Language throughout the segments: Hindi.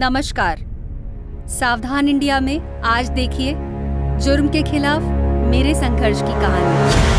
नमस्कार। सावधान इंडिया में आज देखिए जुर्म के खिलाफ मेरे संघर्ष की कहानी।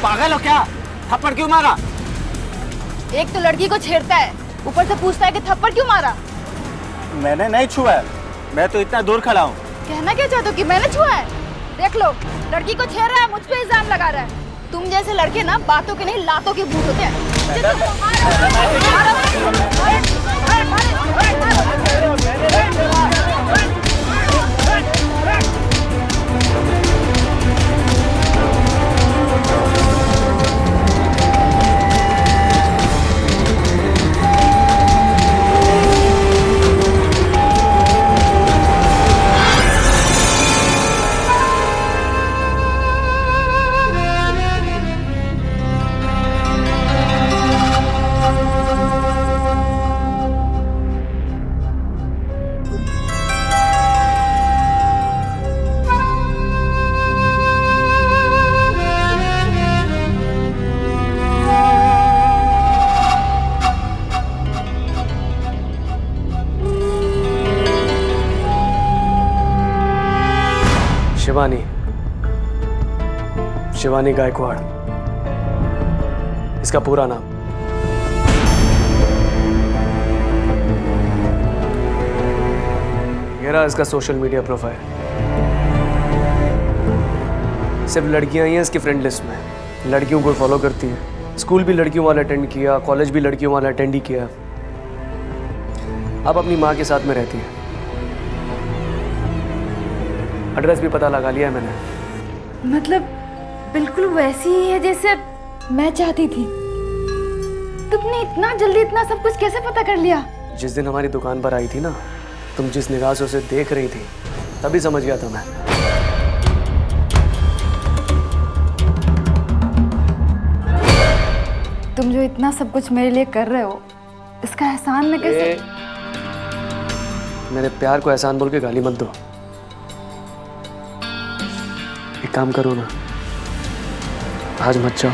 पागल हो क्या? थप्पड़ क्यों मारा? एक तो लड़की को छेड़ता है, ऊपर से पूछता है कि थप्पड़ क्यों मारा। मैंने नहीं छुआ है, मैं तो इतना दूर खड़ा हूँ। कहना क्या चाहते हो कि मैंने छुआ है? देख लो, लड़की को छेड़ रहा है, मुझ पे इल्जाम लगा रहा है। तुम जैसे लड़के ना बातों के नहीं लातों के भूत होते हैं। शिवानी गायकवाड़, इसका पूरा नाम। ये रहा इसका सोशल मीडिया प्रोफाइल। सिर्फ लड़कियां ही हैं इसकी फ्रेंड लिस्ट में। लड़कियों को फॉलो करती है। स्कूल भी लड़कियों वाला अटेंड किया, कॉलेज भी लड़कियों वाला अटेंड ही किया। अब अपनी माँ के साथ में रहती है। एड्रेस भी पता लगा लिया है मैंने। मतलब बिल्कुल वैसी ही है जैसे मैं चाहती थी। तुमने इतना जल्दी इतना सब कुछ कैसे पता कर लिया? जिस दिन हमारी दुकान पर आई थी ना, तुम जिस निगाह से उसे देख रही थी, तभी समझ गया था मैं। तुम जो इतना सब कुछ मेरे लिए कर रहे हो, इसका एहसान मैं कैसे? मेरे प्यार को एहसान बोल के गाली मत दो। एक काम करो ना, आज मत जाओ।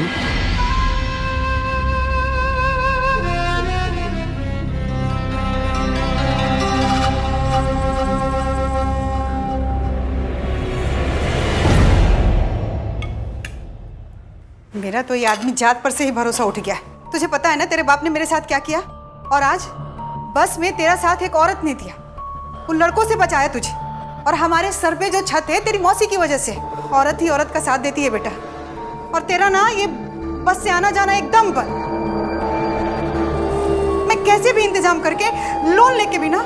मेरा तो ये आदमी जात पर से ही भरोसा उठ गया। तुझे पता है ना तेरे बाप ने मेरे साथ क्या किया? और आज बस में तेरा साथ एक औरत ने दिया। उन लड़कों से बचाया तुझे। और हमारे सर पे जो छत है तेरी मौसी की वजह से। औरत ही औरत का साथ देती है बेटा। और तेरा ना ये बस से आना जाना एकदम बंद। मैं कैसे भी इंतजाम करके लोन लेके भी ना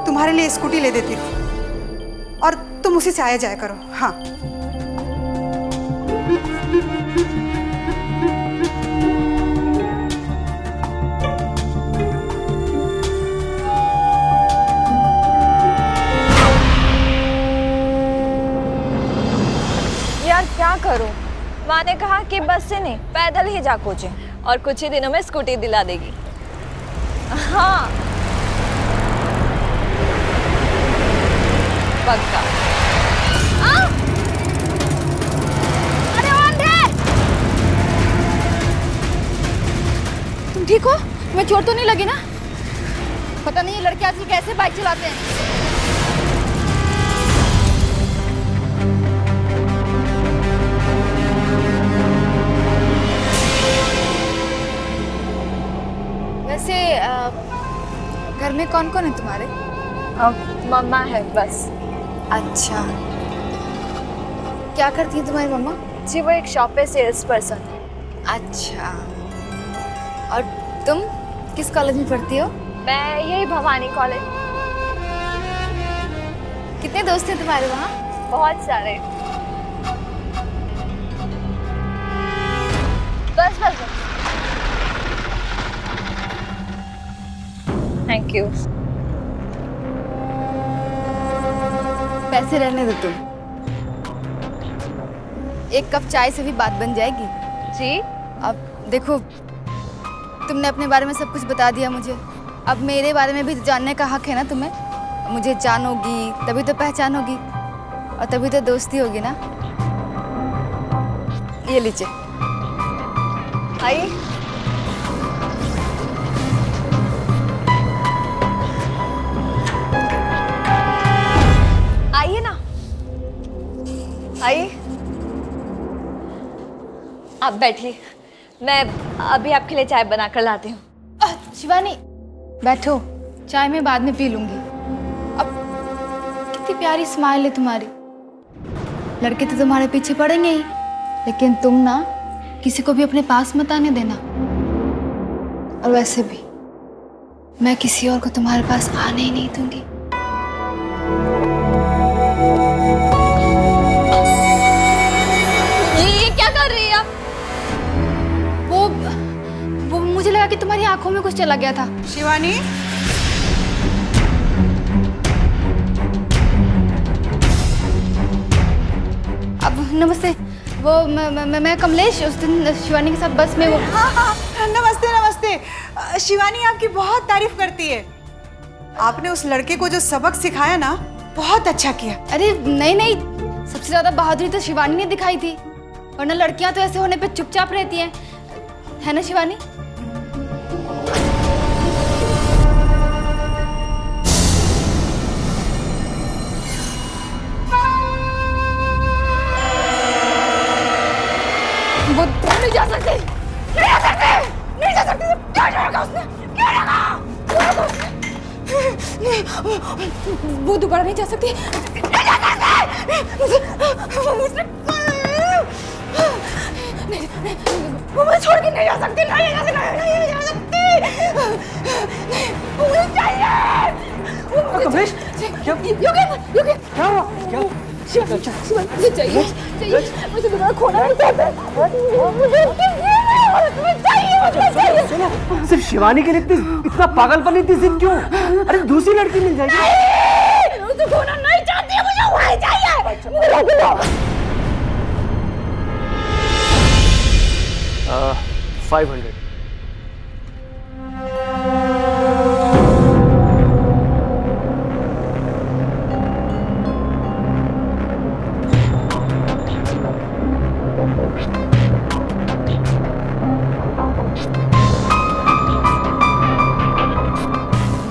तुम्हारे लिए स्कूटी ले देती हूँ, और तुम उसी से आया जाया करो। हाँ, यार क्या करूं? माँ ने कहा कि बस से नहीं पैदल ही जा कोचे, और कुछ ही दिनों में स्कूटी दिला देगी। हाँ पक्का। अरे अंधे! तुम ठीक हो? तुम्हें चोट तो नहीं लगी ना? पता नहीं ये लड़के आजकल कैसे बाइक चलाते हैं। वैसे घर में कौन कौन है तुम्हारे? मम्मा है बस। अच्छा, क्या करती है तुम्हारी मम्मा? जी वो एक शॉप पे सेल्स पर्सन है। अच्छा, और तुम किस कॉलेज में पढ़ती हो? मैं यही भवानी कॉलेज। कितने दोस्त हैं तुम्हारे वहाँ? बहुत सारे। बस बस बस। Thank you. पैसे रहने दो तुम, एक कप चाय से भी बात बन जाएगी। जी अब देखो, तुमने अपने बारे में सब कुछ बता दिया मुझे, अब मेरे बारे में भी जानने का हक है ना तुम्हें। मुझे जानोगी तभी तो पहचानोगी, और तभी तो दोस्ती होगी ना। ये लीजिए। आइए। आइए ना, आइए। आप बैठिए, मैं अभी आपके लिए चाय बनाकर लाती हूँ। शिवानी बैठो, चाय मैं बाद में पी लूंगी। अब कितनी प्यारी स्माइल है तुम्हारी। लड़के तो तुम्हारे पीछे पड़ेंगे ही, लेकिन तुम ना किसी को भी अपने पास मत आने देना। और वैसे भी मैं किसी और को तुम्हारे पास आने ही नहीं दूंगी। ये क्या कर रही है आप? वो मुझे लगा कि तुम्हारी आंखों में कुछ चला गया था। शिवानी, अब नमस्ते। वो मैं कमलेश उस दिन शिवानी के साथ बस में वो। हाँ, नमस्ते नमस्ते। शिवानी आपकी बहुत तारीफ करती है। आपने उस लड़के को जो सबक सिखाया ना, बहुत अच्छा किया। अरे नहीं नहीं, सबसे ज्यादा बहादुरी तो शिवानी ने दिखाई थी, वरना लड़कियां तो ऐसे होने पे चुपचाप रहती हैं, है ना शिवानी? वो नहीं जा सकते, नहीं जा सकते, नहीं जा सकते। क्या करेगा उसने? क्या करेगा? वो दोबारा नहीं जा सकती, नहीं जा सकते। वो मुझे छोड़ के नहीं जा सकती, नहीं जा सकती, नहीं जा सकती। वो मुझे चाहिए। कमलेश, क्या क्या हुआ? क्या? मुझे चाहिए, मुझे दोबारा खोना नहीं चाहता। सुनो, सिर्फ शिवानी के लिए इतना पागलपन, इतनी जिद क्यों? अरे दूसरी लड़की मिल जाएगी। मुझे खोना नहीं चाहती, मुझे वही चाहिए। 500।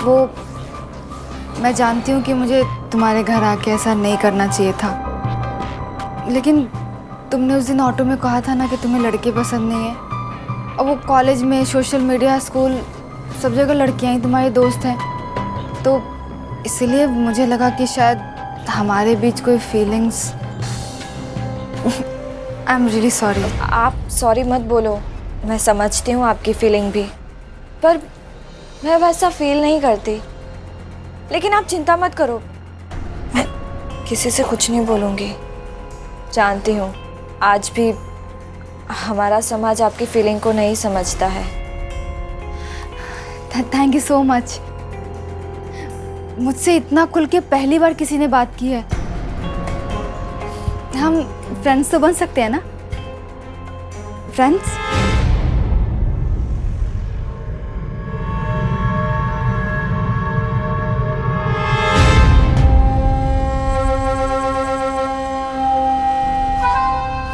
वो मैं जानती हूँ कि मुझे तुम्हारे घर आके ऐसा नहीं करना चाहिए था, लेकिन तुमने उस दिन ऑटो में कहा था ना कि तुम्हें लड़के पसंद नहीं है, और वो कॉलेज में, सोशल मीडिया, स्कूल, सब जगह लड़कियां ही तुम्हारी दोस्त हैं, तो इसलिए मुझे लगा कि शायद हमारे बीच कोई feelings. I am really sorry. आप सॉरी मत बोलो, मैं समझती हूँ आपकी फीलिंग भी, पर मैं वैसा फील नहीं करती। लेकिन आप चिंता मत करो, मैं किसी से कुछ नहीं बोलूँगी। जानती हूँ आज भी हमारा समाज आपकी फीलिंग को नहीं समझता है। Thank you so much. मुझसे इतना खुल के पहली बार किसी ने बात की है। हम फ्रेंड्स तो बन सकते हैं ना? फ्रेंड्स?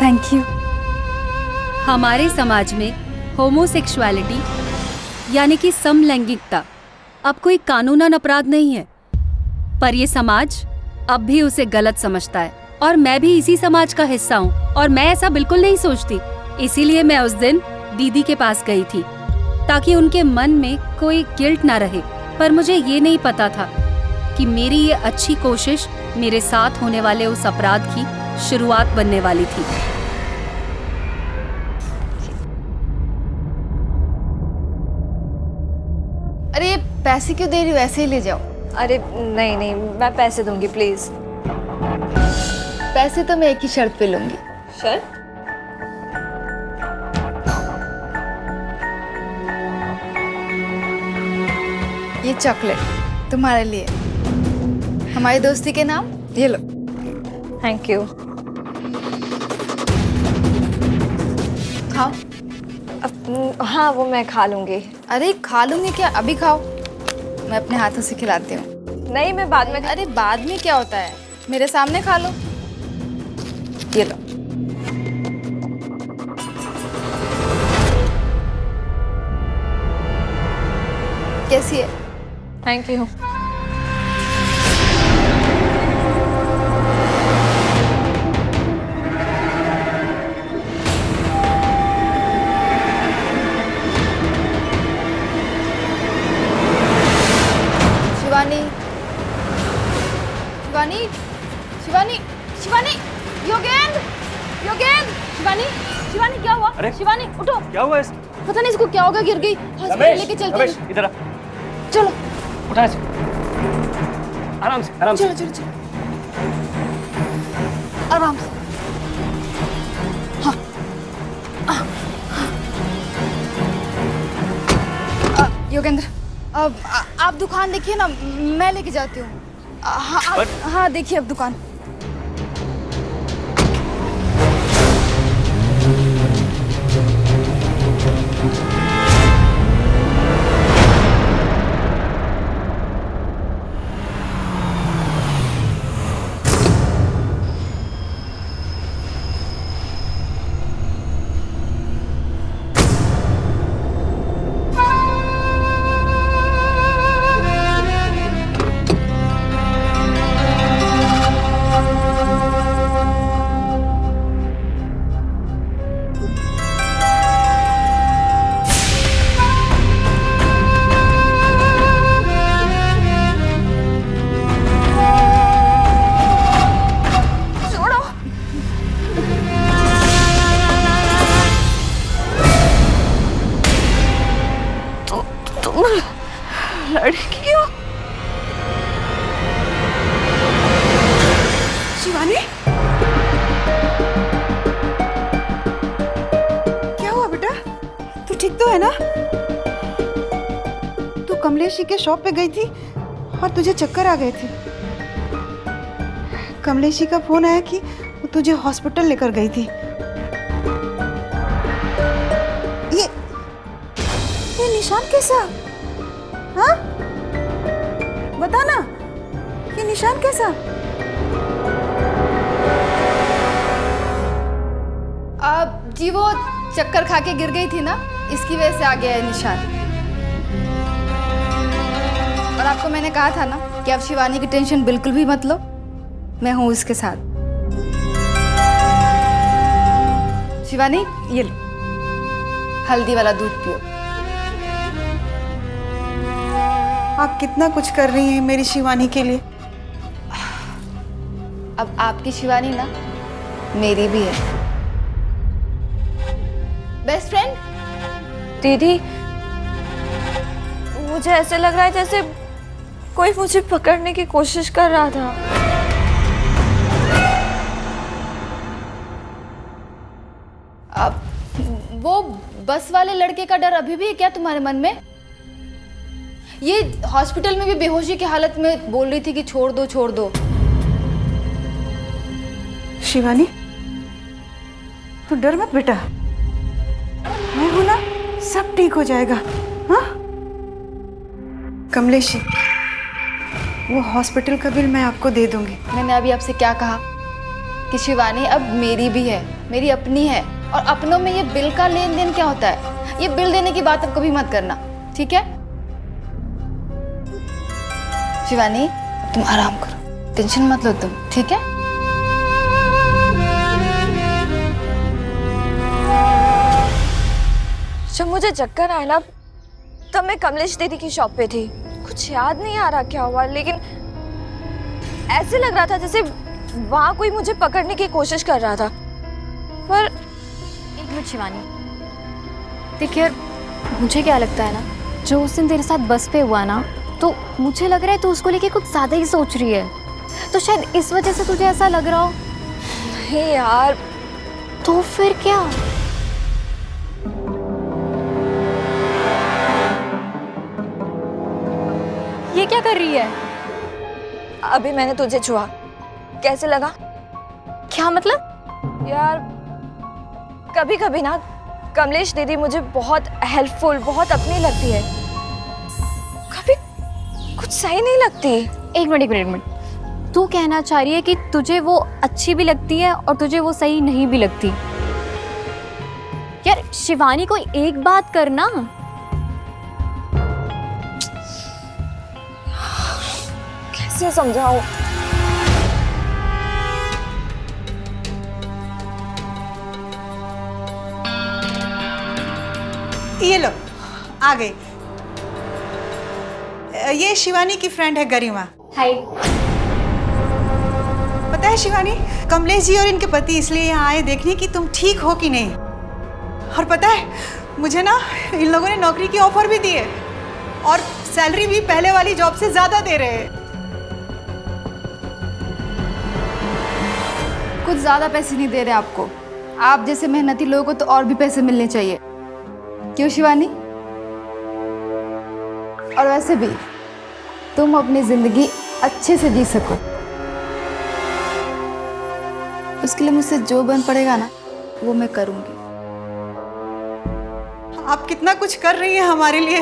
Thank you. हमारे समाज में होमोसेक्सुअलिटी यानी कि समलैंगिकता अब कोई कानूनन अपराध नहीं है, पर ये समाज अब भी उसे गलत समझता है, और मैं भी इसी समाज का हिस्सा हूँ, और मैं ऐसा बिल्कुल नहीं सोचती। इसीलिए मैं उस दिन दीदी के पास गई थी, ताकि उनके मन में कोई गिल्ट ना रहे। पर मुझे ये नहीं पता था कि मेरी ये अच्छी कोशिश मेरे साथ होने वाले उस अपराध की शुरुआत बनने वाली थी। अरे पैसे क्यों दे रही हो? ऐसे ही ले जाओ। अरे नहीं नहीं, मैं पैसे दूंगी प्लीज। पैसे तो मैं एक ही शर्त पे लूंगी। शर्त? ये चॉकलेट तुम्हारे लिए, हमारी दोस्ती के नाम। ये लो। Thank you. खाओ। हाँ, वो मैं खा लूंगी। अरे खा लूंगी क्या, अभी खाओ, मैं अपने हाथों से खिलाती हूँ। नहीं, मैं बाद में। अरे बाद में क्या होता है, मेरे सामने खा लो। ये लो। कैसी है? Thank you. शिवानी, शिवानी, शिवानी, शिवानी, योगेंद्र, योगेंद्र, शिवानी, शिवानी क्या हुआ? अरे? शिवानी उठो। क्या हुआ इस? पता नहीं इसको क्या होगा, गिर गई। हॉस्पिटल लेके चलते रमेश, हैं। इधर आ। चलो उठा इसे। आराम से, आराम से। चलो चलो चलो, आराम से। हाँ। योगेंद्र, अब आप दुकान देखिए ना, मैं लेके जाती हूँ। हाँ देखिए अब दुकान। लड़की हो? शिवानी, क्या हुआ बेटा? तू ठीक तो है ना? तू कमलेश जी के शॉप पे गई थी और तुझे चक्कर आ गए थे। कमलेश जी का फोन आया कि वो तुझे हॉस्पिटल लेकर गई थी। ये निशान कैसा? हाँ, बता ना, ये निशान कैसा? अब जी वो चक्कर खा के गिर गई थी ना, इसकी वजह से आ गया है निशान। और आपको मैंने कहा था ना कि आप शिवानी की टेंशन बिल्कुल भी मत लो, मैं हूं उसके साथ। शिवानी ये लो, हल्दी वाला दूध पियो। आप कितना कुछ कर रही हैं मेरी शिवानी के लिए। अब आपकी शिवानी ना मेरी भी है, बेस्ट फ्रेंड। दीदी, मुझे ऐसे लग रहा है जैसे कोई मुझे पकड़ने की कोशिश कर रहा था। अब वो बस वाले लड़के का डर अभी भी है क्या तुम्हारे मन में? ये हॉस्पिटल में भी बेहोशी की हालत में बोल रही थी कि छोड़ दो छोड़ दो। शिवानी, तू डर मत बेटा, मैं हूं ना, सब ठीक हो जाएगा। हाँ, कमलेश जी, वो हॉस्पिटल का बिल मैं आपको दे दूंगी। मैंने अभी आपसे क्या कहा कि शिवानी अब मेरी भी है, मेरी अपनी है, और अपनों में ये बिल का लेन देन क्या होता है? ये बिल देने की बात अब कभी मत करना, ठीक है? शिवानी तुम आराम करो, टेंशन मत लो तुम, ठीक है? जब मुझे चक्कर आया ना, तब मैं कमलेश दीदी की शॉप पे थी। कुछ याद नहीं आ रहा क्या हुआ, लेकिन ऐसे लग रहा था जैसे वहां कोई मुझे पकड़ने की कोशिश कर रहा था। पर एक मिनट शिवानी, देखिए मुझे क्या लगता है ना, जो उस दिन तेरे साथ बस पे हुआ ना, तो मुझे लग रहा है तू उसको लेके कुछ ज़्यादा ही सोच रही है। तो शायद इस वजह से तुझे ऐसा लग रहा हो। नहीं यार, तो फिर क्या? ये क्या कर रही है? अभी मैंने तुझे छुआ, कैसे लगा? क्या मतलब? यार कभी कभी ना कमलेश दीदी मुझे बहुत हेल्पफुल, बहुत अपनी लगती है, कभी कुछ सही नहीं लगती। एक मिनट एक मिनट एक मिनट, तू कहना चाह रही है कि तुझे वो अच्छी भी लगती है और तुझे वो सही नहीं भी लगती? यार शिवानी को एक बात करना। कैसे समझाऊं? ये लो, आ गई। ये शिवानी की फ्रेंड है गरिमा। हाय। पता है शिवानी, कमलेश जी और इनके पति इसलिए यहाँ आए देखने कि तुम ठीक हो कि नहीं। और पता है, मुझे ना इन लोगों ने नौकरी की ऑफर भी दी है और सैलरी भी पहले वाली जॉब से ज्यादा दे रहे हैं। कुछ ज़्यादा पैसे नहीं दे रहे आपको। आप जैसे मेहनती लोगों को तो और भी पैसे मिलने चाहिए, क्यों शिवानी? और वैसे भी तुम अपनी ज़िंदगी अच्छे से जी सको, उसके लिए मुझसे जो बन पड़ेगा ना वो मैं करूँगी। आप कितना कुछ कर रही हैं हमारे लिए।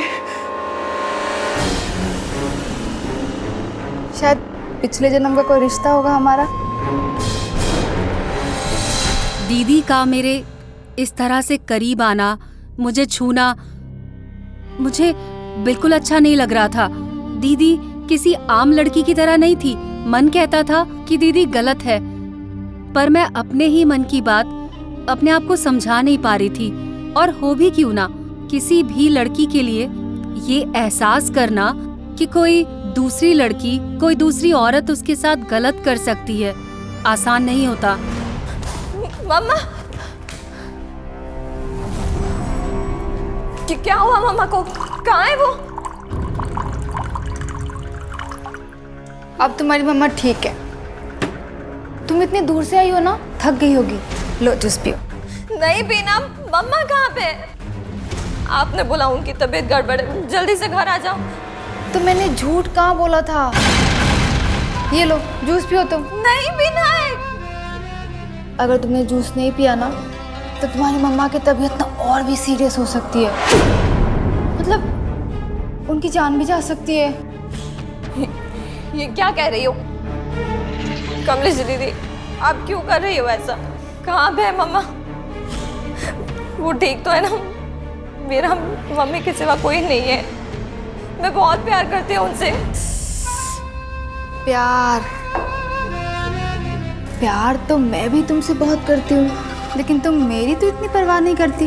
शायद पिछले जन्म का कोई रिश्ता होगा हमारा। दीदी का मेरे इस तरह से करीब आना, मुझे छूना, मुझे बिल्कुल अच्छा नहीं लग रहा था। दीदी किसी आम लड़की की तरह नहीं थी। मन कहता था कि दीदी गलत है, पर मैं अपने ही मन की बात अपने आप को समझा नहीं पा रही थी। और हो भी क्यों ना, किसी भी लड़की के लिए ये एहसास करना कि कोई दूसरी लड़की, कोई दूसरी औरत उसके साथ गलत कर सकती है, आसान नहीं होता। मम्मा, क्या हुआ मम्मा को? कहाँ है वो? अब तुम्हारी मम्मा ठीक है। तुम इतनी दूर से आई हो ना, थक गई होगी। लो जूस पियो। नहीं पीना। मम्मा कहाँ पे? आपने बोला उनकी तबीयत गड़बड़ है, जल्दी से घर आ जाओ। तो मैंने झूठ कहाँ बोला था? ये लो जूस पियो तुम। नहीं पीना है। अगर तुमने जूस नहीं पिया ना तो तुम्हारी मम्मा की तबीयत ना और भी सीरियस हो सकती है, मतलब उनकी जान भी जा सकती है। ये क्या कह रही हो कमलेश दीदी? आप क्यों कर रही हो ऐसा? कहाँ पे है मम्मा? वो ठीक तो है ना? मेरा मम्मी के सिवा कोई नहीं है। मैं बहुत प्यार करती हूँ उनसे। प्यार प्यार तो मैं भी तुमसे बहुत करती हूँ, लेकिन तुम मेरी तो इतनी परवाह नहीं करती।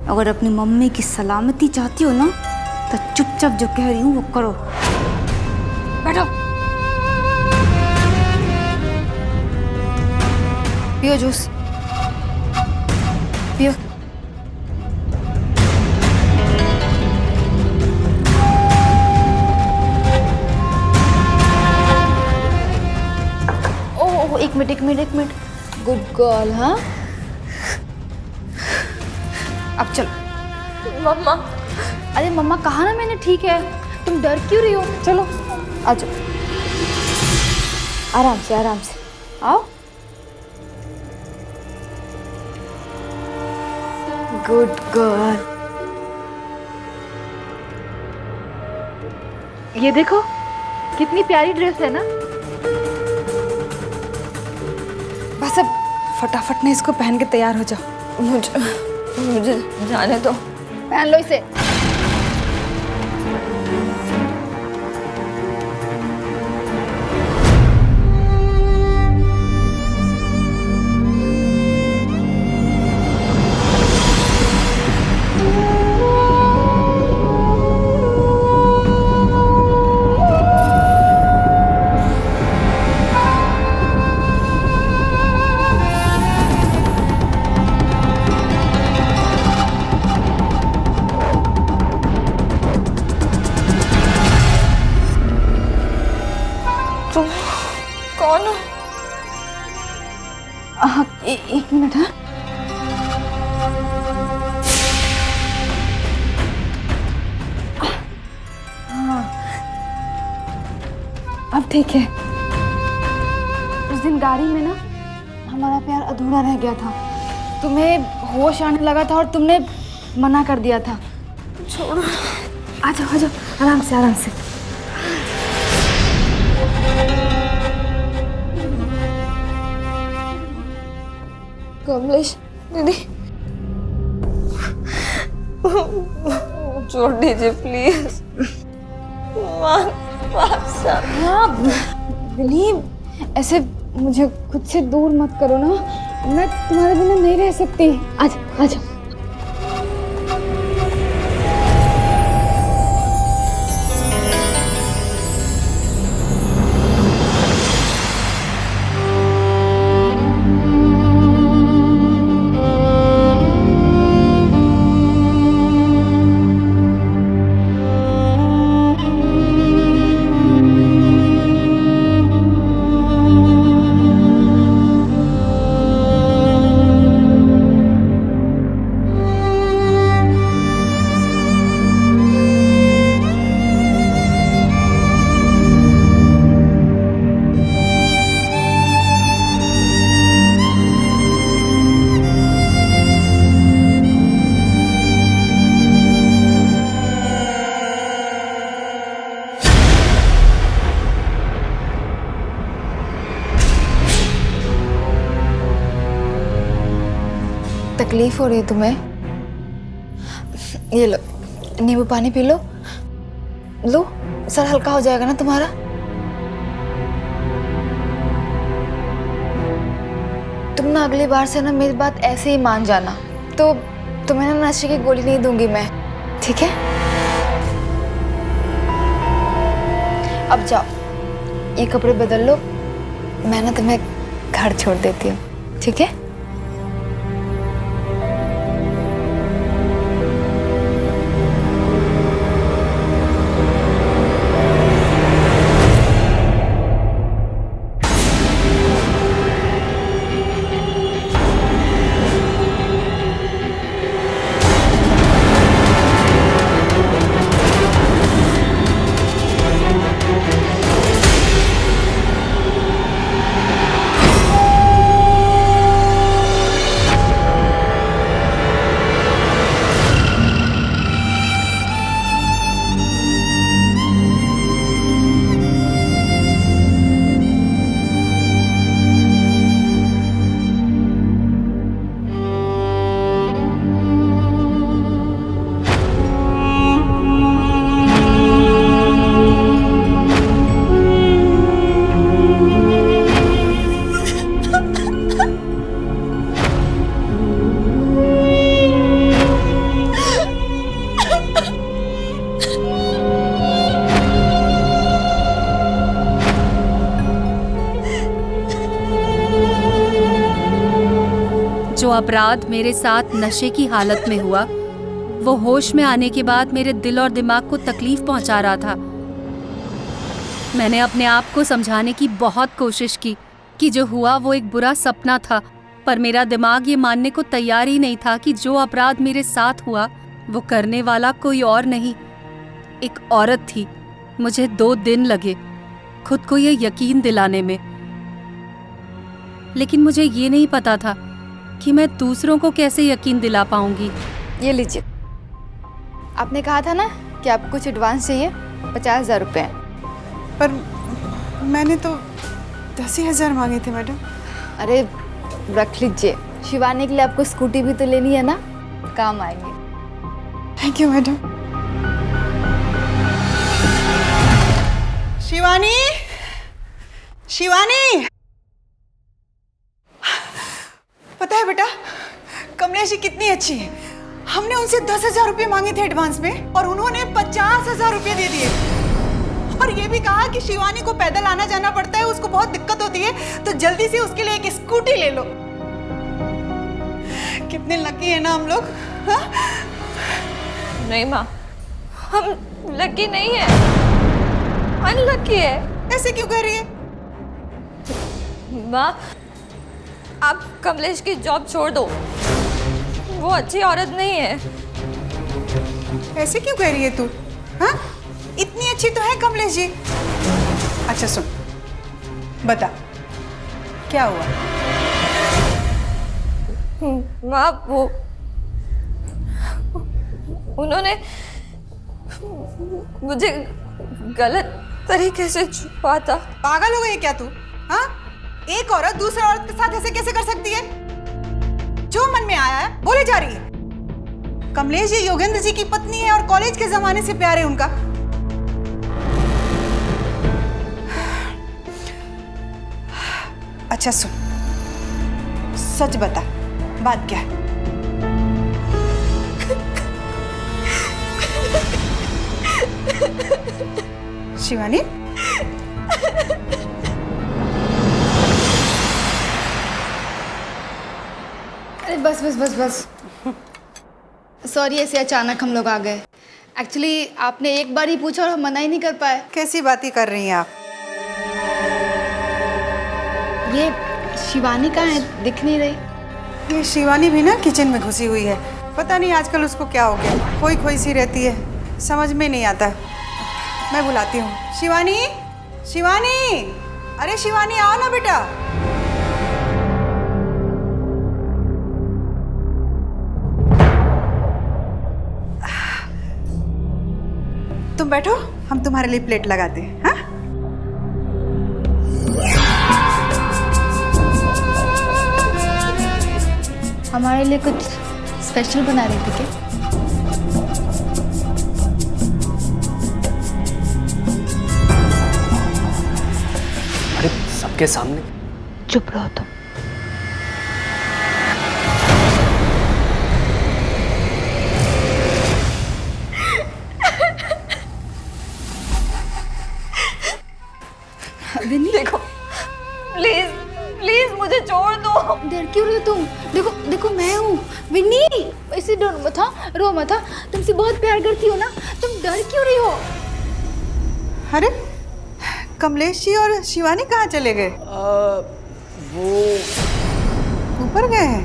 अगर अपनी मम्मी की सलामती चाहती हो ना तो चुपचाप जो कह रही हूँ वो करो। बैठो, पियो जूस, पियो। ओह एक मिनट। Good girl. हाँ अब चलो। मम्मा, अरे मम्मा कहा ना मैंने, ठीक है। तुम डर क्यों रही हो? चलो आ जाओ, आराम से आओ। Good girl. ये देखो कितनी प्यारी ड्रेस है ना। बस अब फटाफट ने इसको पहन के तैयार हो जाओ। मुझे जाने दो। पहन लो इसे। एक मिनट। हाँ, अब ठीक है। उस दिन गाड़ी में ना हमारा प्यार अधूरा रह गया था। तुम्हें होश आने लगा था और तुमने मना कर दिया था। छोड़ो, आ जाओ आराम से आराम से। कमलेश दीदी, छोड़ दीजिए प्लीज। हाँ दिलीप, ऐसे मुझे खुद से दूर मत करो ना, मैं तुम्हारे बिना नहीं रह सकती। आ जाओ। तकलीफ हो रही है तुम्हें? ये लो, नींबू पानी पी लो। सर हल्का हो जाएगा ना तुम्हारा। तुम ना अगली बार से ना मेरी बात ऐसे ही मान जाना, तो तुम्हें ना नशे की गोली नहीं दूंगी मैं, ठीक है? अब जाओ, ये कपड़े बदल लो, मैं ना तुम्हें घर छोड़ देती हूँ, ठीक है? जो अपराध मेरे साथ नशे की हालत में हुआ, वो होश में आने के बाद मेरे दिल और दिमाग को तकलीफ पहुंचा रहा था। मैंने अपने आप को समझाने की बहुत कोशिश की कि जो हुआ वो एक बुरा सपना था, पर मेरा दिमाग ये मानने को तैयार ही नहीं था कि जो अपराध मेरे साथ हुआ वो करने वाला कोई और नहीं, एक औरत थी। मुझे 2 दिन लगे खुद को ये यकीन दिलाने में, लेकिन मुझे ये नहीं पता था कि मैं दूसरों को कैसे यकीन दिला पाऊंगी। ये लीजिए, आपने कहा था ना कि आपको कुछ एडवांस चाहिए, 50,000 रुपये। पर मैंने तो 10,000 मांगे थे मैडम। अरे रख लीजिए, शिवानी के लिए आपको स्कूटी भी तो लेनी है ना, काम आएंगे। Thank you madam. Shivani, Shivani, पता है बेटा कमलेश जी कितनी अच्छी है। हमने उनसे 10,000 रुपये मांगे थे एडवांस में और उन्होंने 50,000 रुपये दे दिए, और ये भी कहा कि शिवानी को पैदल आना जाना पड़ता है, उसको बहुत दिक्कत होती है, तो जल्दी से उसके लिए एक स्कूटी ले लो। कितने लकी है ना हम लोग। हाँ? नहीं माँ, हम लकी नहीं है, अनलकी है। ऐसे क्यों कह रही है? माँ, आप कमलेश की जॉब छोड़ दो, वो अच्छी औरत नहीं है। ऐसे क्यों कह रही है तू? हाँ, इतनी अच्छी तो है कमलेश जी। अच्छा सुन, बता क्या हुआ? माँ, वो उन्होंने मुझे गलत तरीके से छुपा था। पागल हो गई क्या तू? हाँ, एक औरत दूसरी औरत के साथ ऐसे कैसे कर सकती है? जो मन में आया है बोले जा रही है। कमलेश जी योगेंद्र जी की पत्नी है और कॉलेज के जमाने से प्यार है उनका। अच्छा सुन, सच बता, बात क्या है? शिवानी, अरे बस बस बस बस। सॉरी, ऐसे अचानक हम लोग आ गए। एक्चुअली आपने एक बार ही पूछा और हम मना ही नहीं कर पाए। कैसी बातें कर रही हैं आप? ये शिवानी कहाँ है, दिख नहीं रही। ये शिवानी भी ना किचन में घुसी हुई है। पता नहीं आजकल उसको क्या हो गया, खोई खोई सी रहती है, समझ में नहीं आता। मैं बुलाती हूँ। शिवानी, शिवानी, अरे शिवानी आओ ना बेटा। तुम बैठो, हम तुम्हारे लिए प्लेट लगाते हैं। हाँ, हमारे लिए कुछ स्पेशल बना रही थी क्या? अरे सबके सामने? चुप रहो तुम। विन्नी, देखो, प्लीज प्लीज मुझे छोड़ दो। डर क्यों रही हो तुम? देखो देखो, मैं हूँ विन्नी। ऐसे डर मत, हाँ, रो मत। हाँ, तुमसे बहुत प्यार करती हो ना, तुम डर क्यों रही हो? अरे कमलेश जी और शिवानी कहाँ चले गए? वो ऊपर गए हैं।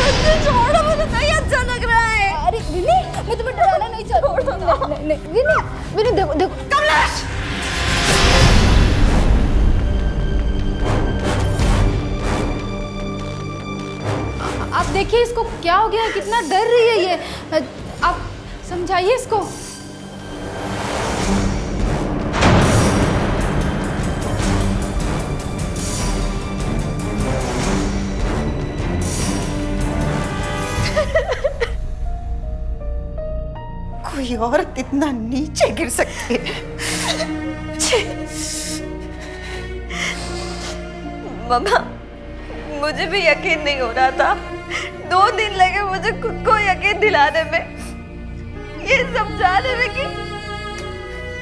मुझे छोड़ो, मुझे नहीं अच्छा लग रहा है। अरे विन्नी, मैं तुम्हें डराना नहीं चाहती। नहीं नहीं विन्नी, विन्नी देखो देखो। कमलेश! आप देखिए इसको क्या हो गया है, कितना डर रही है ये। आप समझाइए इसको। कोई औरत इतना नीचे गिर सकती है? मम्मा, मुझे भी यकीन नहीं हो रहा था। 2 दिन लगे मुझे खुद को यकीन दिलाने में, ये समझाने में कि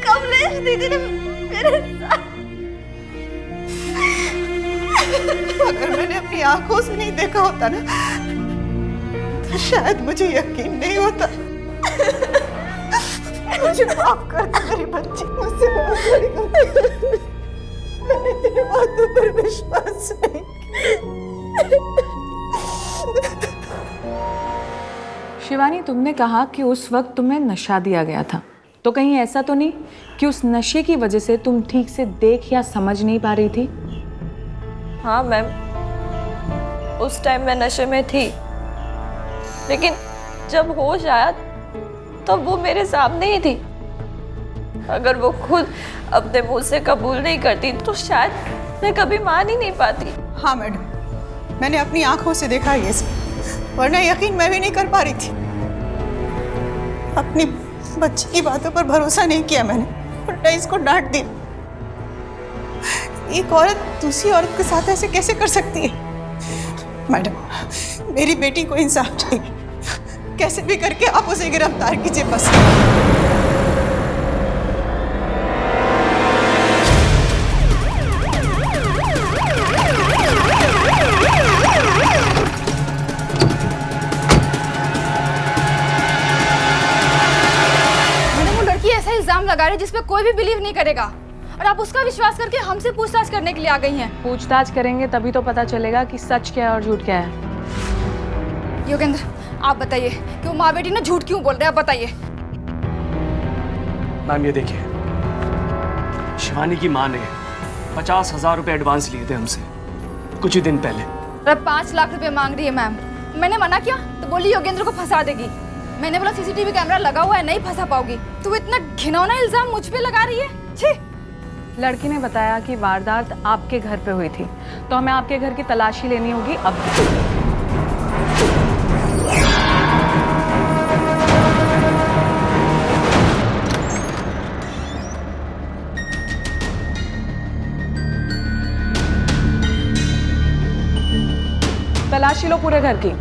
कमलेश दीदी ने मेरे साथ। अगर मैंने अपनी आंखों से नहीं देखा होता ना, तो शायद मुझे यकीन नहीं होता। मुझे माफ कर दे मेरी बच्ची, मुझसे बहुत बड़ी गलती। मैंने तेरे बातों पर विश्वास नहीं किया। शिवानी, तुमने कहा कि उस वक्त तुम्हें नशा दिया गया था, तो कहीं ऐसा तो नहीं कि उस नशे की वजह से तुम ठीक से देख या समझ नहीं पा रही थी? हाँ मैम, उस टाइम मैं नशे में थी, लेकिन जब होश आया तब वो मेरे सामने ही थी। अगर वो खुद अपने मुंह से कबूल नहीं करती तो शायद मैं कभी मान ही नहीं पाती। हाँ मैडम, मैंने अपनी आंखों से देखा ये सब, वरना यकीन मैं भी नहीं कर पा रही थी। अपनी बच्ची की बातों पर भरोसा नहीं किया मैंने, उल्टा इसको डांट दिया। एक औरत दूसरी औरत के साथ ऐसे कैसे कर सकती है? मैडम, मेरी बेटी को इंसाफ चाहिए। कैसे भी करके आप उसे गिरफ्तार कीजिए बस। मैडम, वो लड़की ऐसा इल्जाम लगा रही है जिस पे कोई भी बिलीव नहीं करेगा। और आप उसका विश्वास करके हमसे पूछताछ करने के लिए आ गई हैं। पूछताछ करेंगे तभी तो पता चलेगा कि सच क्या है और झूठ क्या है। योगेंद्र, आप बताइए कि वो माँ बेटी ना झूठ क्यों बोल रहे हैं, आप बताइए। मैम ये देखिए, शिवानी की माँ ने 50,000 रुपये एडवांस लिए थे हमसे कुछ ही दिन पहले। और 5 लाख रुपए मांग रही है मैम। मैंने मना किया तो बोली योगेंद्र को फंसा देगी। मैंने बोला सीसीटीवी कैमरा लगा हुआ है, नहीं फंसा पाओगी। तो वो इतना घिनौना इल्जाम मुझ पे लगा रही है। छी। लड़की ने बताया कि वारदात आपके घर पे हुई थी, तो हमें आपके घर की तलाशी लेनी होगी अब। तलाशी लो पूरे घर की।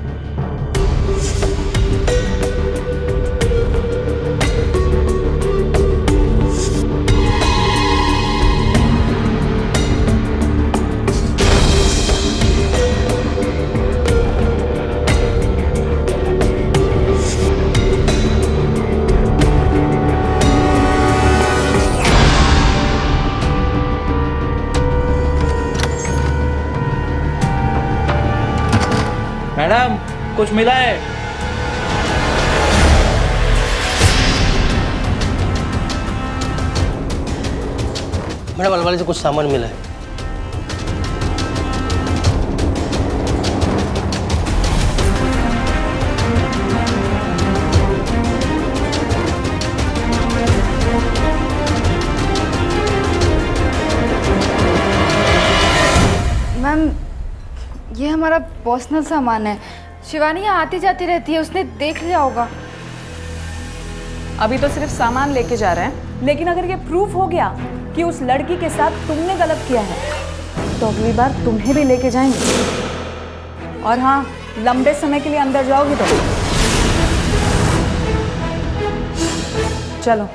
मैडम कुछ मिला है? मैडम अलमारी से कुछ सामान मिला है। मैम ये हमारा पर्सनल सामान है। शिवानी यहाँ आती जाती रहती है, उसने देख लिया होगा। अभी तो सिर्फ सामान लेके जा रहे हैं, लेकिन अगर ये प्रूफ हो गया कि उस लड़की के साथ तुमने गलत किया है तो अगली बार तुम्हें भी लेके जाएंगे। और हाँ, लंबे समय के लिए अंदर जाओगी तो चलो।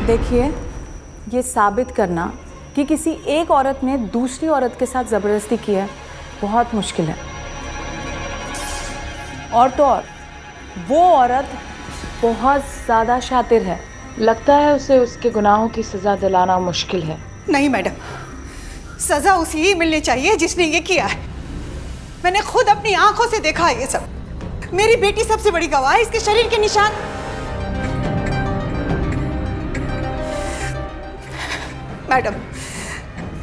देखिए, ये साबित करना कि किसी एक औरत ने दूसरी औरत के साथ ज़बरदस्ती किया है बहुत मुश्किल है। और तो और वो औरत बहुत ज़्यादा शातिर है, लगता है उसे उसके गुनाहों की सज़ा दिलाना मुश्किल है। नहीं मैडम, सजा उसी ही मिलनी चाहिए जिसने ये किया है। मैंने खुद अपनी आंखों से देखा है ये सब। मेरी बेटी सबसे बड़ी गवाह है, इसके शरीर के निशान। मैडम,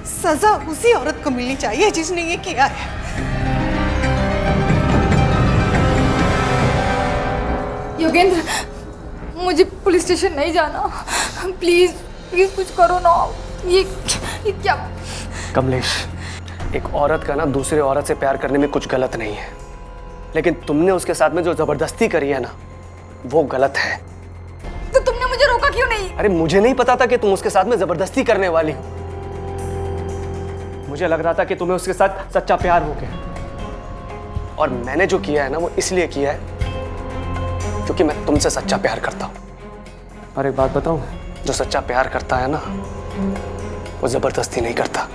सजा उसी औरत को मिलनी चाहिए जिसने ये किया है। योगेंद्र, मुझे पुलिस स्टेशन नहीं जाना। प्लीज प्लीज कुछ करो ना। ये क्या? कमलेश, एक औरत का ना दूसरे औरत से प्यार करने में कुछ गलत नहीं है, लेकिन तुमने उसके साथ में जो जबरदस्ती करी है ना, वो गलत है। तो तुमने मुझे रोका क्यों नहीं? अरे मुझे नहीं पता था कि तुम उसके साथ में जबरदस्ती करने वाली हो। मुझे लग रहा था कि तुम्हें उसके साथ सच्चा प्यार हो गया, और मैंने जो किया है ना वो इसलिए किया है क्योंकि मैं तुमसे सच्चा प्यार करता हूं। और एक बात बताऊं, जो सच्चा प्यार करता है ना वो जबरदस्ती नहीं करता।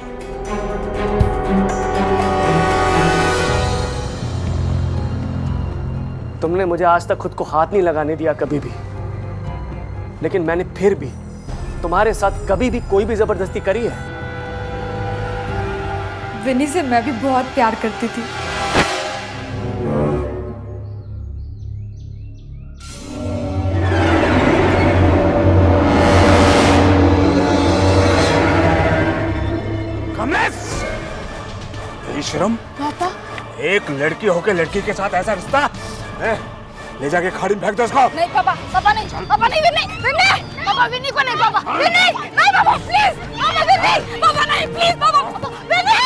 तुमने मुझे आज तक खुद को हाथ नहीं लगाने दिया कभी भी, लेकिन मैंने फिर भी तुम्हारे साथ कभी भी कोई भी जबरदस्ती करी है? विनी से मैं भी बहुत प्यार करती थी। शर्म पापा, एक लड़की होके लड़की के साथ ऐसा रिश्ता है? ले जाके खाड़ी में फेंक दो इसको। नहीं पापा, पापा नहीं, पापा नहीं, विनी, विनी, पापा विनी को नहीं, पापा विनी, नहीं पापा प्लीज, पापा विनी, पापा नहीं प्लीज, पापा विनी,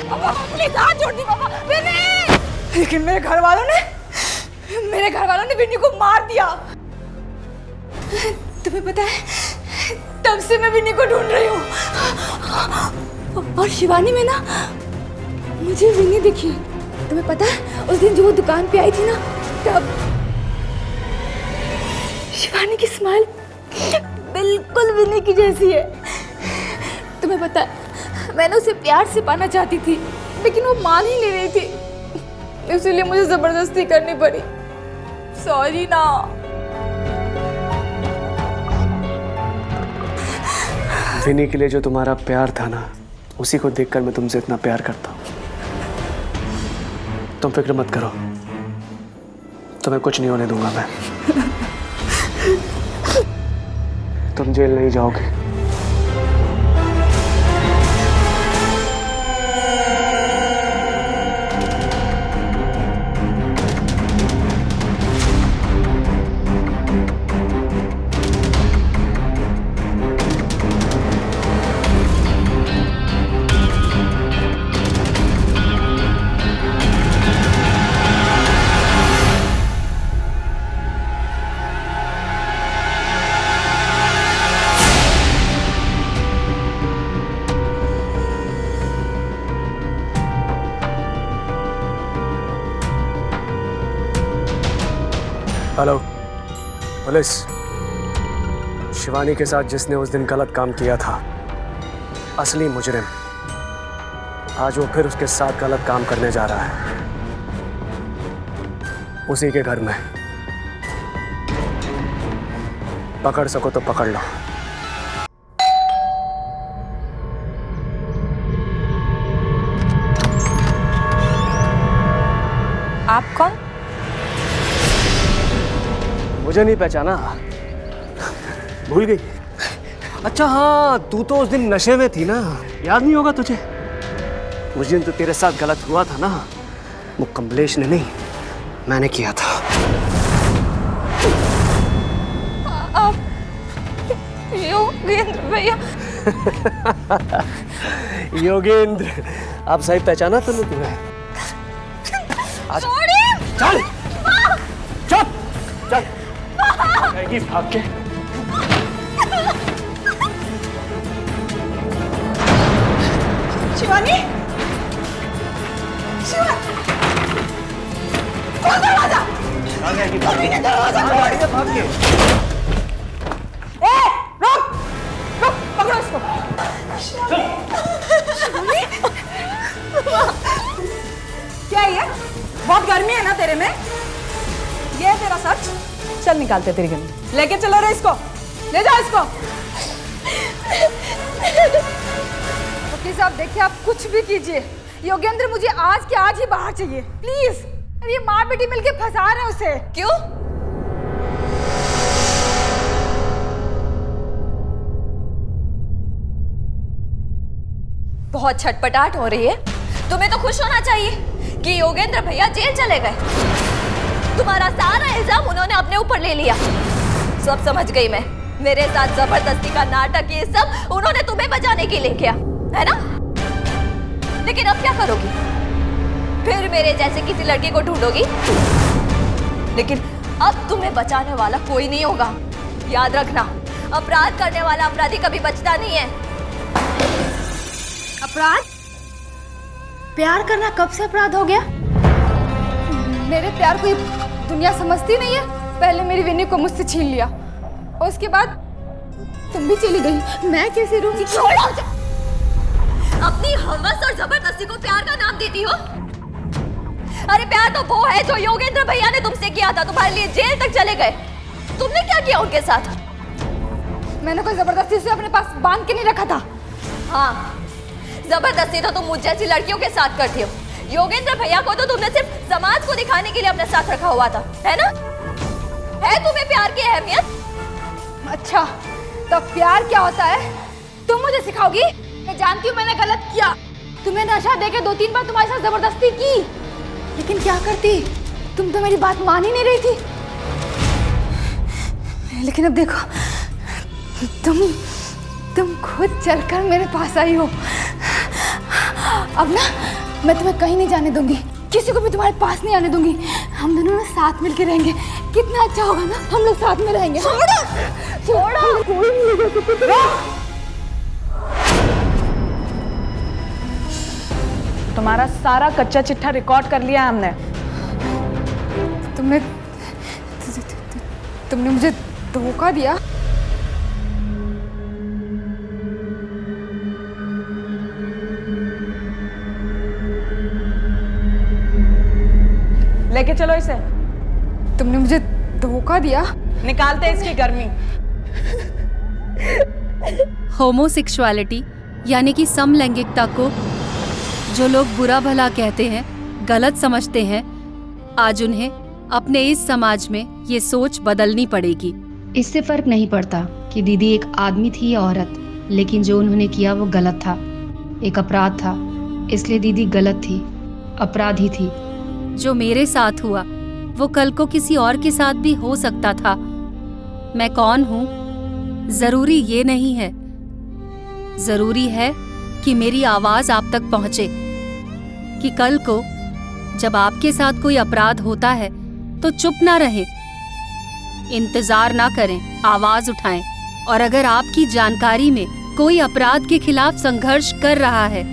पापा प्लीज हाथ जोड़ दी पापा, विनी। लेकिन मेरे घर वालों ने विनी को मार दिया। तुम्हें पता है, तब से मैं विनी को ढूंढ रही हूँ। और शिवानी में ना मुझे विनी दिखी। तुम्हें पता है, उस दिन जो वो दुकान पे आई थी ना, तब शिवानी की स्माइल बिल्कुल विनी की जैसी है। तुम्हें पता है, मैंने उसे प्यार से पाना चाहती थी, लेकिन वो मान ही नहीं रही थी। इसीलिए मुझे जबरदस्ती करनी पड़ी। सॉरी ना। विनी के लिए जो तुम्हारा प्यार था ना, उसी को देखकर मैं तुमसे इतना प्यार करता हूँ। तुम फिक्र मत करो, तुम्हें कुछ नहीं होने दूंगा मैं। तुम जेल नहीं जाओगे। हेलो पुलिस, शिवानी के साथ जिसने उस दिन गलत काम किया था, असली मुजरिम आज वो फिर उसके साथ गलत काम करने जा रहा है, उसी के घर में। पकड़ सको तो पकड़ लो। आप कौन? मुझे नहीं पहचाना? भूल गई? अच्छा हाँ, तू तो उस दिन नशे में थी ना, याद नहीं होगा तुझे? उस दिन तो तेरे साथ गलत हुआ था ना, वो कमलेश ने नहीं, मैंने किया था। योगेंद्र भैया। योगेंद्र, आप सही पहचाना तुमने तुम्हें? चल चल चल, जाएगी भाग के। शिवानी, शिवानी, कौन दरवाजा? भाग के। ए, रुक, रुक, पकड़ो इसको। शिवानी, क्या है ये? बहुत गर्मी है ना तेरे में? ये है तेरा सच? चल निकालते तेरी गली, लेके चलो रे इसको, ले जाओ इसको। प्लीज आप देखिए, आप कुछ भी कीजिए, योगेंद्र मुझे आज के आज ही बाहर चाहिए प्लीज। ये माँ बेटी मिलके फंसा रहे हैं उसे। क्यों? बहुत छटपटाहट हो रही है। तुम्हें तो खुश होना चाहिए कि योगेंद्र भैया जेल चले गए। तुम्हारा सारा इल्जाम उन्होंने अपने ऊपर ले लिया। सब समझ गई मैं। मेरे साथ जबरदस्ती का नाटक, ये सब उन्होंने तुम्हें बचाने के लिए किया, है ना? लेकिन अब क्या करोगी? फिर मेरे जैसे किसी लड़की को ढूंढोगी? लेकिन अब तुम्हें बचाने वाला कोई नहीं होगा। याद रखना, अपराध करने वाला अपराधी कभी बचता नहीं है। अपराध? प्यार करना कब से अपराध हो गया? मेरे प्यार को ये दुनिया समझती नहीं है। पहले मेरी विनी को मुझसे छीन लिया और उसके बाद तुम भी चली गई। मैं कैसे रहूंगी? छोड़ो! अपनी हवस और जबरदस्ती को प्यार का नाम देती हो? अरे प्यार तो वो है जो योगेंद्र भैया ने तुमसे किया था। तुम्हारे लिए जेल तक चले गए। तुमने क्या किया उनके साथ? मैंने कोई जबरदस्ती से अपने पास बांध के नहीं रखा था। हाँ, जबरदस्ती तो तुम मुझ जैसी लड़कियों के साथ करती हो। योगेंद्र भैया को तो तुमने सिर्फ समाज को दिखाने के लिए अपने साथ रखा हुआ था, है ना? है तुम्हें प्यार की अहमियत? अच्छा, तो प्यार क्या होता है तुम मुझे सिखाओगी? मैं जानती हूँ मैंने गलत किया। तुम्हें नशा देके 2-3 बार तुम्हारे साथ जबरदस्ती की, लेकिन क्या करती? तुम तो मेरी बात मान ही नहीं रही थी। लेकिन अब देखो, तुम खुद चलकर मेरे पास आई हो। अब ना मैं तुम्हें कहीं नहीं जाने दूंगी, किसी को भी तुम्हारे पास नहीं आने दूंगी। हम दोनों ना साथ मिलके रहेंगे। कितना अच्छा होगा ना, हम लोग साथ में रहेंगे। छोड़ो, तुम्हारा सारा कच्चा चिट्ठा रिकॉर्ड कर लिया है हमने। तुमने मुझे धोखा दिया। लेके चलो इसे। तुमने मुझे धोखा दिया। निकालते इसकी गर्मी। होमोसेक्सुअलिटी यानी कि समलैंगिकता को जो लोग बुरा भला कहते हैं, गलत समझते हैं, आज उन्हें अपने इस समाज में ये सोच बदलनी पड़ेगी। इससे फर्क नहीं पड़ता कि दीदी एक आदमी थी या औरत, लेकिन जो उन्होंने किया वो गलत था, एक अपराध था। इसलिए दीदी गलत थी, अपराधी थी। जो मेरे साथ हुआ वो कल को किसी और के साथ भी हो सकता था। मैं कौन हूँ जरूरी ये नहीं है, जरूरी है कि मेरी आवाज आप तक पहुंचे, कि कल को जब आपके साथ कोई अपराध होता है तो चुप ना रहें, इंतजार ना करें, आवाज उठाएं। और अगर आपकी जानकारी में कोई अपराध के खिलाफ संघर्ष कर रहा है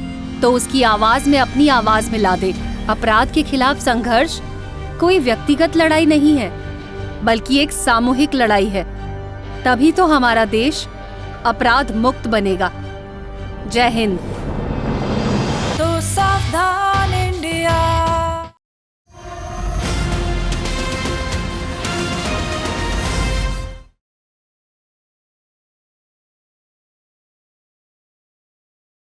तो उसकी आवाज में अपनी आवाज मिला दे। अपराध के खिलाफ संघर्ष कोई व्यक्तिगत लड़ाई नहीं है, बल्कि एक सामूहिक लड़ाई है। तभी तो हमारा देश अपराध मुक्त बनेगा। जय हिंद।